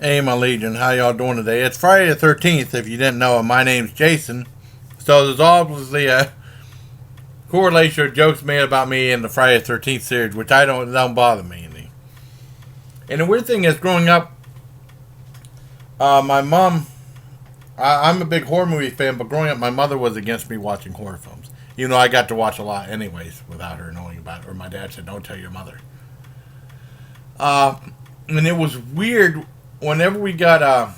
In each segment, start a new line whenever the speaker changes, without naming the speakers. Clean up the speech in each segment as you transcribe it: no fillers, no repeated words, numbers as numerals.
Hey, my Legion, how y'all doing today? It's Friday the 13th, if you didn't know, and my name's Jason. So there's obviously a correlation or jokes made about me in the Friday the 13th series, which I don't bother me any. And the weird thing is, growing up, my mom, I'm a big horror movie fan, but growing up, my mother was against me watching horror films. Even though I got to watch a lot anyways without her knowing about it, or my dad said, don't tell your mother. Uh, and it was weird whenever we got a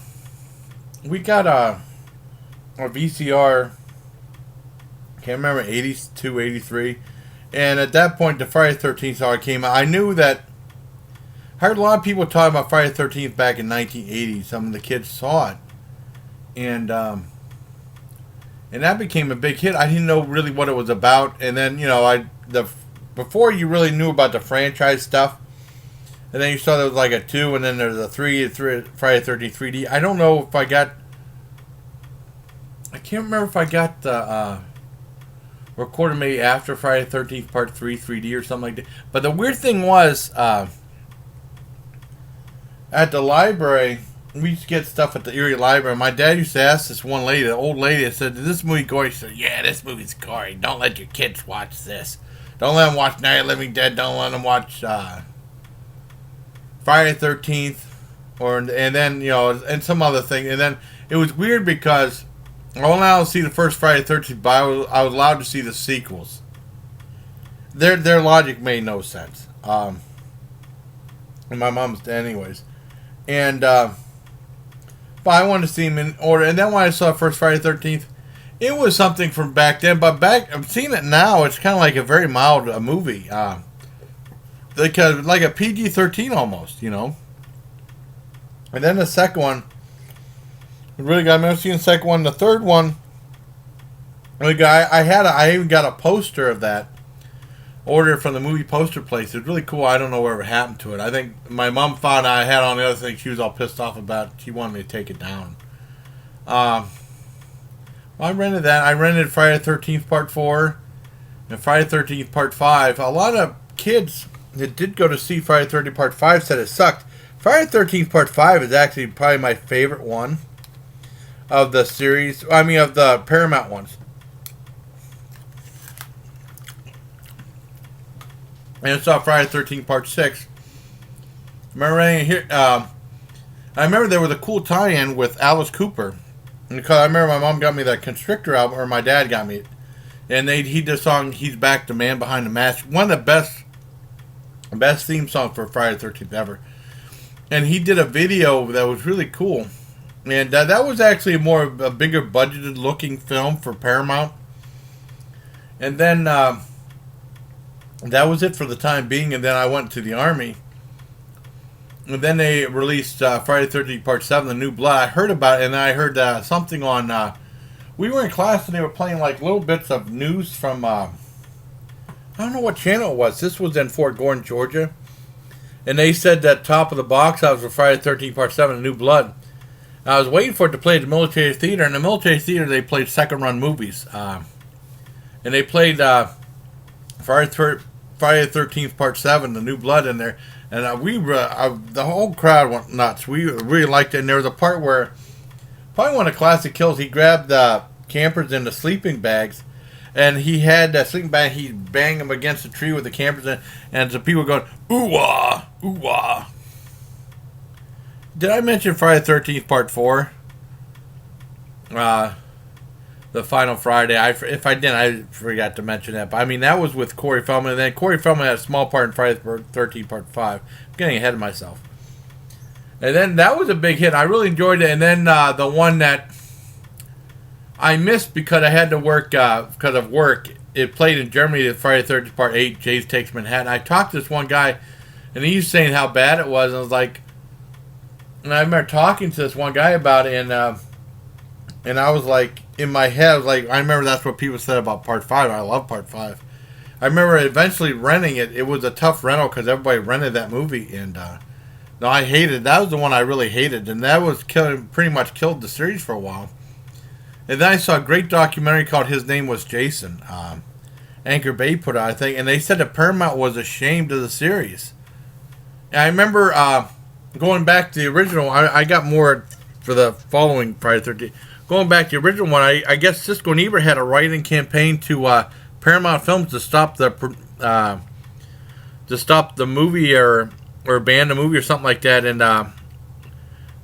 VCR. Can't remember 82, 83, and at that point, the Friday the 13th song came out. I knew that. I heard a lot of people talk about Friday the 13th back in 1980. Some of the kids saw it, and and that became a big hit. I didn't know really what it was about, and then before you really knew about the franchise stuff. And then you saw there was like a 2, and then there's a 3 Friday the 13th 3D. I don't know if I got. I can't remember if I got the recorded maybe after Friday the 13th Part 3 3D or something like that. But the weird thing was, at the library, we used to get stuff at the Erie Library. My dad used to ask this one lady, the old lady, that said, "Is this movie gory?" She said, "Yeah, this movie's gory. Don't let your kids watch this. Don't let them watch Night of the Living Dead. Don't let them watch Friday the 13th, and then and some other thing." And then it was weird because I was allowed to see the first Friday the 13th, but I was allowed to see the sequels. Their logic made no sense. And my mom's, anyways, and but I wanted to see them in order. And then when I saw first Friday the 13th, it was something from back then. But I'm seeing it now. It's kind of like a very mild movie. Like a PG-13 almost, And then the second one, really got me. I've seen the second one. The third one, I even got a poster of that, ordered from the movie poster place. It's really cool. I don't know whatever happened to it. I think my mom found out I had on the other thing. She was all pissed off about. She wanted me to take it down. Well, I rented that. I rented Friday the 13th Part 4 and Friday the 13th Part 5. A lot of kids that did go to see Friday the 13th Part 5 said it sucked. Friday the 13th Part 5 is actually probably my favorite one of the series. I mean, of the Paramount ones. And I saw Friday the 13th Part 6. I remember there was a cool tie-in with Alice Cooper. Because I remember my mom got me that Constrictor album, or my dad got me it. And he did a song, He's Back, the Man Behind the Mask. One of the best theme songs for Friday the 13th ever. And he did a video that was really cool. And that was actually a bigger budgeted looking film for Paramount. And then that was it for the time being. And then I went to the Army. And then they released Friday the 13th Part 7, The New Blood. I heard about it, and I heard something on... we were in class, and they were playing like little bits of news from... I don't know what channel it was. This was in Fort Gordon, Georgia. And they said that top of the box office for Friday the 13th Part 7, The New Blood. I was waiting for it to play at the military theater. In the military theater, they played second-run movies. And they played Friday the 13th Part 7, The New Blood in there. And the whole crowd went nuts. We really liked it. And there was a part where, probably one of the classic kills, he grabbed the campers in the sleeping bags. And he had that sleeping bag, he banged them against the tree with the campers in. And some people were going, ooh-wah, ooh-wah. Did I mention Friday the 13th Part 4? The final Friday. If I didn't, I forgot to mention that. But I mean, that was with Corey Feldman. And then Corey Feldman had a small part in Friday the 13th Part 5. I'm getting ahead of myself. And then that was a big hit. I really enjoyed it. And then the one that I missed because I had to work, because of work, it played in Germany, Friday the 13th Part 8, Jays Takes Manhattan. I talked to this one guy, and he was saying how bad it was. And I was like, and I remember talking to this one guy about it, and I was like, in my head, I was like, I remember that's what people said about Part 5. I love Part 5. I remember eventually renting it. It was a tough rental because everybody rented that movie. And no, I hated it. That was the one I really hated. And that was pretty much killed the series for a while. And then I saw a great documentary called His Name Was Jason. Anchor Bay put out, I think. And they said that Paramount was ashamed of the series. And I remember going back to the original, I got more for the following Friday the 13th. Going back to the original one, I guess Siskel and Ebert had a writing campaign to Paramount Films to stop the movie or ban the movie or something like that. And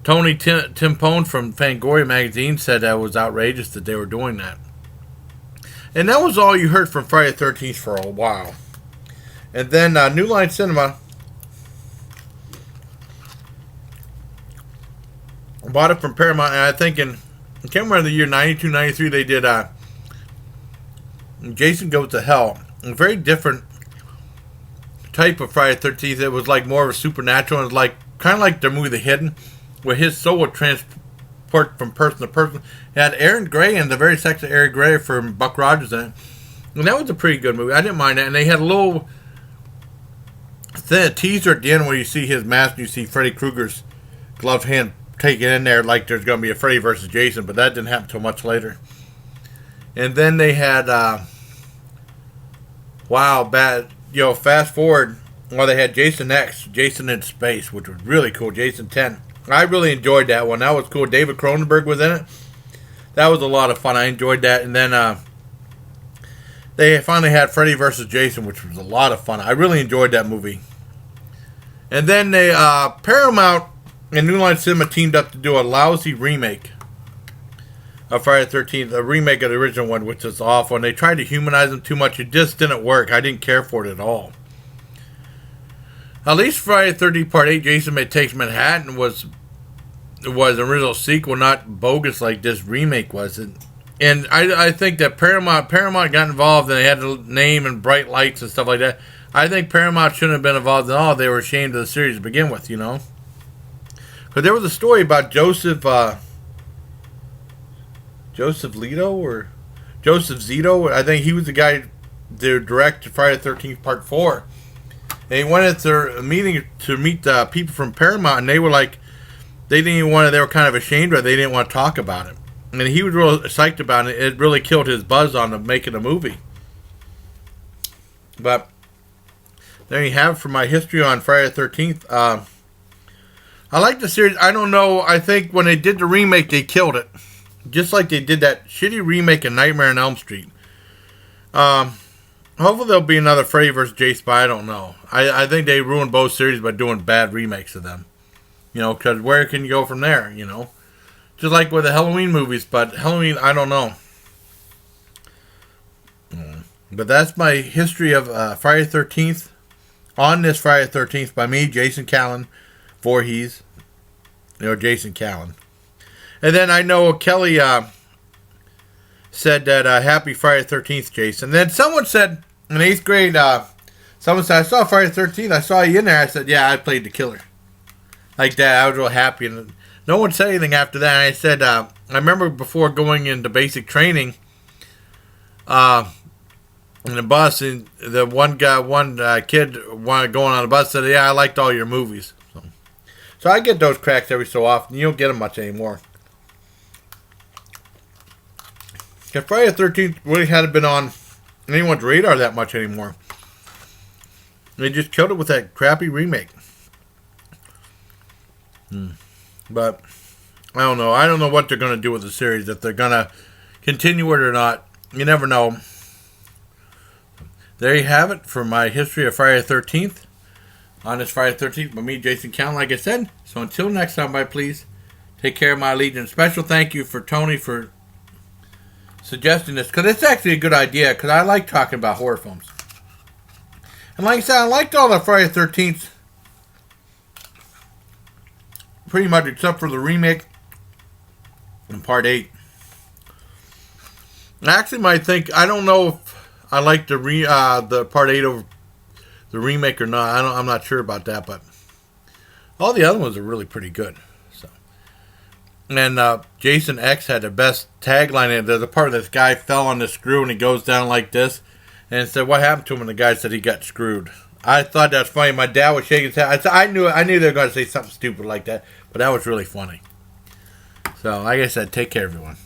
Tony Timpone from Fangoria magazine said that was outrageous that they were doing that. And that was all you heard from Friday the 13th for a while. And then New Line Cinema bought it from Paramount, and I think I can't remember the year, 92, 93, they did Jason Goes to Hell. A very different type of Friday the 13th. It was like more of a supernatural. It was like kind of like the movie The Hidden, where his soul would transport from person to person. It had Aaron Gray and the very sexy Aaron Gray from Buck Rogers in it. And that was a pretty good movie. I didn't mind that. And they had a little teaser at the end where you see his mask and you see Freddy Krueger's gloved hand taken in there like there's going to be a Freddy versus Jason, but that didn't happen until much later. And then they had, fast forward, they had Jason X, Jason in Space, which was really cool, Jason 10. I really enjoyed that one. That was cool. David Cronenberg was in it. That was a lot of fun. I enjoyed that. And then they finally had Freddy versus Jason, which was a lot of fun. I really enjoyed that movie. And then they Paramount and New Line Cinema teamed up to do a lousy remake of Friday the 13th, a remake of the original one, which is awful. And they tried to humanize him too much. It just didn't work. I didn't care for it at all. At least Friday the 13th Part 8, Jason Takes Manhattan was an original sequel, not bogus like this remake was. And I think that Paramount got involved and they had the name and bright lights and stuff like that. I think Paramount shouldn't have been involved at all. They were ashamed of the series to begin with, you know. Because there was a story about Joseph Zito. I think he was the guy to direct Friday the 13th Part 4. And he went at their meeting to meet the people from Paramount, and they were like, they were kind of ashamed of it. They didn't want to talk about it. And he was real psyched about it. It really killed his buzz on making a movie. But there you have it for my history on Friday the 13th. I like the series. I don't know. I think when they did the remake, they killed it. Just like they did that shitty remake of Nightmare on Elm Street. Hopefully there'll be another Freddy vs. Jason, but I don't know. I think they ruined both series by doing bad remakes of them. You know, because where can you go from there, you know? Just like with the Halloween movies, but Halloween, I don't know. But that's my history of Friday the 13th. On this Friday the 13th by me, Jason Callan. Voorhees. Jason Callan. And then I know Kelly said that happy Friday the 13th, Jason. And then someone said in 8th grade, someone said, I saw Friday the 13th. I saw you in there. I said, yeah, I played the killer. Like that. I was real happy. And no one said anything after that. I said, I remember before going into basic training, in the bus, and the one kid going on the bus said, yeah, I liked all your movies. So I get those cracks every so often. You don't get them much anymore. If Friday the 13th really hadn't been on anyone's radar that much anymore. They just killed it with that crappy remake. But I don't know. I don't know what they're going to do with the series. If they're going to continue it or not. You never know. There you have it for my history of Friday the 13th. On this Friday the 13th by me, Jason Callan, like I said. So until next time, please take care of my Legion. Special thank you for Tony for suggesting this. Because it's actually a good idea. Because I like talking about horror films. And like I said, I liked all the Friday the 13th. Pretty much except for the remake in Part 8. I actually might think, I don't know if I like the Part 8 over the remake or not. I'm not sure about that, but all the other ones are really pretty good. So, and Jason X had the best tagline. There's a part of this guy fell on the screw and he goes down like this, and it said, "What happened to him?" And the guy said he got screwed. I thought that was funny. My dad was shaking his head. I knew they were going to say something stupid like that, but that was really funny. So, like I said, take care, everyone.